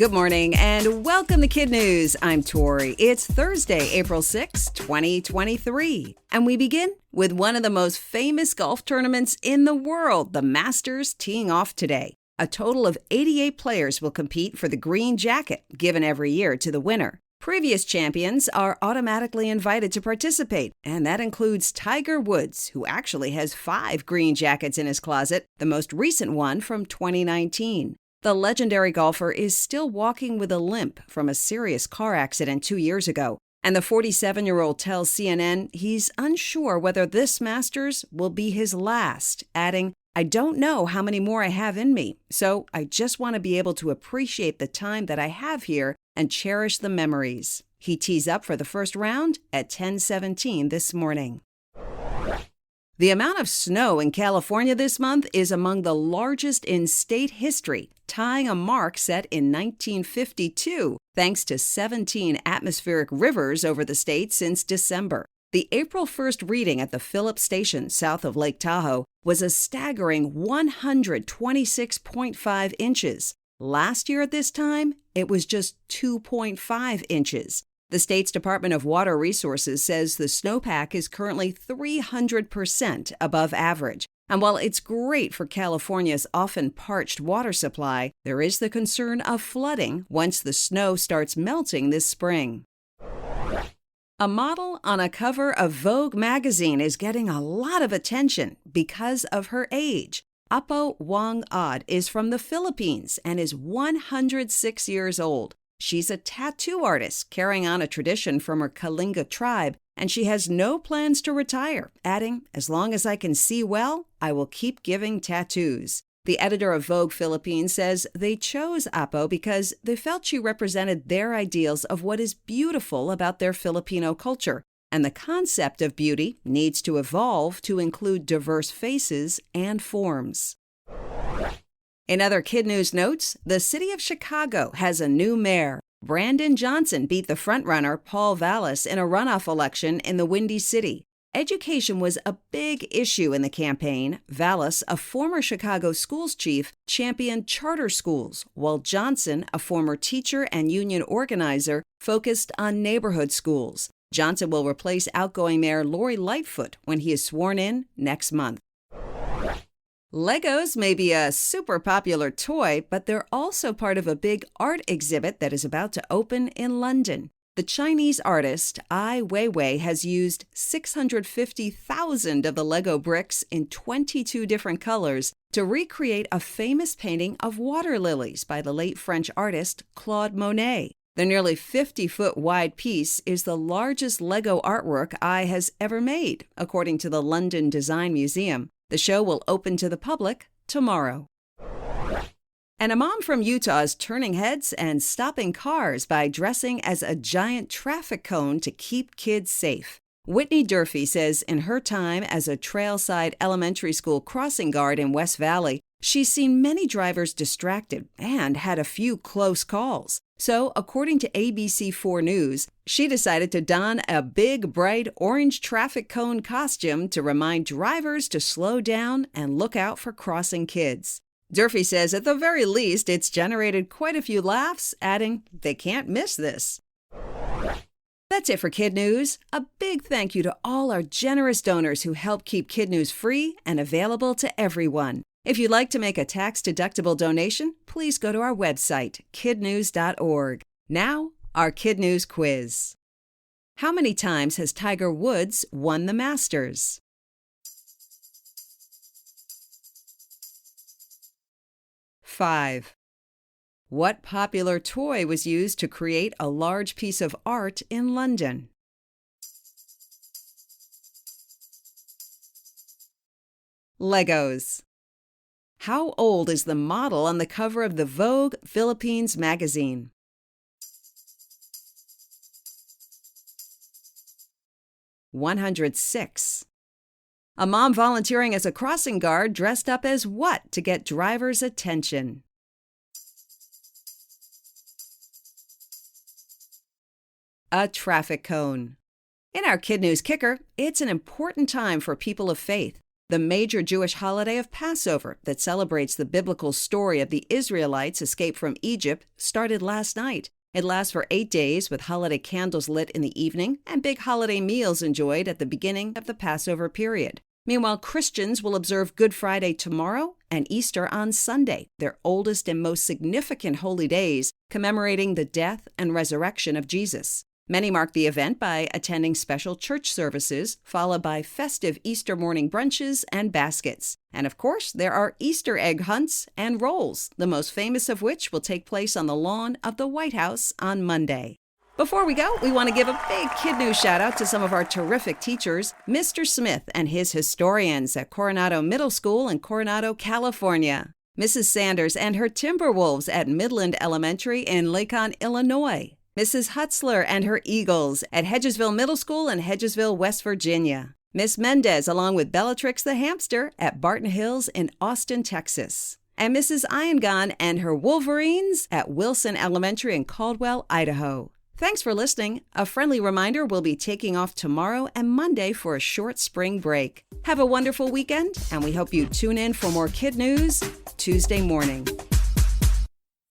Good morning and welcome to Kid News. I'm Tori. It's Thursday, April 6, 2023. And we begin with one of the most famous golf tournaments in the world, the Masters, teeing off today. A total of 88 players will compete for the green jacket, given every year to the winner. Previous champions are automatically invited to participate, and that includes Tiger Woods, who actually has 5 green jackets in his closet, the most recent one from 2019. The legendary golfer is still walking with a limp from a serious car accident 2 years ago, and the 47-year-old tells CNN he's unsure whether this Masters will be his last, adding, "I don't know how many more I have in me, so I just want to be able to appreciate the time that I have here and cherish the memories." He tees up for the first round at 10:17 this morning. The amount of snow in California this month is among the largest in state history, tying a mark set in 1952, thanks to 17 atmospheric rivers over the state since December. The April 1st reading at the Phillips Station south of Lake Tahoe was a staggering 126.5 inches. Last year at this time, it was just 2.5 inches. The state's Department of Water Resources says the snowpack is currently 300% above average. And while it's great for California's often parched water supply, there is the concern of flooding once the snow starts melting this spring. A model on a cover of Vogue magazine is getting a lot of attention because of her age. Apo Wang-Ad is from the Philippines and is 106 years old. She's a tattoo artist carrying on a tradition from her Kalinga tribe, and she has no plans to retire, adding, "As long as I can see well, I will keep giving tattoos." The editor of Vogue Philippines says they chose Apo because they felt she represented their ideals of what is beautiful about their Filipino culture, and the concept of beauty needs to evolve to include diverse faces and forms. In other Kid News notes, the city of Chicago has a new mayor. Brandon Johnson beat the frontrunner Paul Vallas in a runoff election in the Windy City. Education was a big issue in the campaign. Vallas, a former Chicago schools chief, championed charter schools, while Johnson, a former teacher and union organizer, focused on neighborhood schools. Johnson will replace outgoing Mayor Lori Lightfoot when he is sworn in next month. Legos may be a super popular toy, but they're also part of a big art exhibit that is about to open in London. The Chinese artist Ai Weiwei has used 650,000 of the Lego bricks in 22 different colors to recreate a famous painting of water lilies by the late French artist Claude Monet. The nearly 50-foot wide piece is the largest Lego artwork Ai has ever made, according to the London Design Museum. The show will open to the public tomorrow. And a mom from Utah is turning heads and stopping cars by dressing as a giant traffic cone to keep kids safe. Whitney Durfee says in her time as a Trailside Elementary School crossing guard in West Valley, she's seen many drivers distracted and had a few close calls. So, according to ABC4 News, she decided to don a big, bright orange traffic cone costume to remind drivers to slow down and look out for crossing kids. Durfee says at the very least, it's generated quite a few laughs, adding, "They can't miss this." That's it for Kid News. A big thank you to all our generous donors who help keep Kid News free and available to everyone. If you'd like to make a tax-deductible donation, please go to our website, kidnews.org. Now, our Kid News quiz. How many times has Tiger Woods won the Masters? 5. What popular toy was used to create a large piece of art in London? Legos. How old is the model on the cover of the Vogue Philippines magazine? 106. A mom volunteering as a crossing guard dressed up as what to get drivers' attention? A traffic cone. In our Kid News Kicker, it's an important time for people of faith. the major Jewish holiday of Passover that celebrates the biblical story of the Israelites' escape from Egypt, started last night. It lasts for 8 days with holiday candles lit in the evening and big holiday meals enjoyed at the beginning of the Passover period. Meanwhile, Christians will observe Good Friday tomorrow and Easter on Sunday, their oldest and most significant holy days, commemorating the death and resurrection of Jesus. Many mark the event by attending special church services, followed by festive Easter morning brunches and baskets. And of course, there are Easter egg hunts and rolls, the most famous of which will take place on the lawn of the White House on Monday. Before we go, we want to give a big KidNuz shout out to some of our terrific teachers, Mr. Smith and his historians at Coronado Middle School in Coronado, California, Mrs. Sanders and her Timberwolves at Midland Elementary in Lacon, Illinois, Mrs. Hutzler and her Eagles at Hedgesville Middle School in Hedgesville, West Virginia, Miss Mendez along with Bellatrix the hamster at Barton Hills in Austin, Texas, and Mrs. Iyengon and her Wolverines at Wilson Elementary in Caldwell, Idaho. Thanks for listening. A friendly reminder, we'll be taking off tomorrow and Monday for a short spring break. Have a wonderful weekend, and we hope you tune in for more KidNuz Tuesday morning.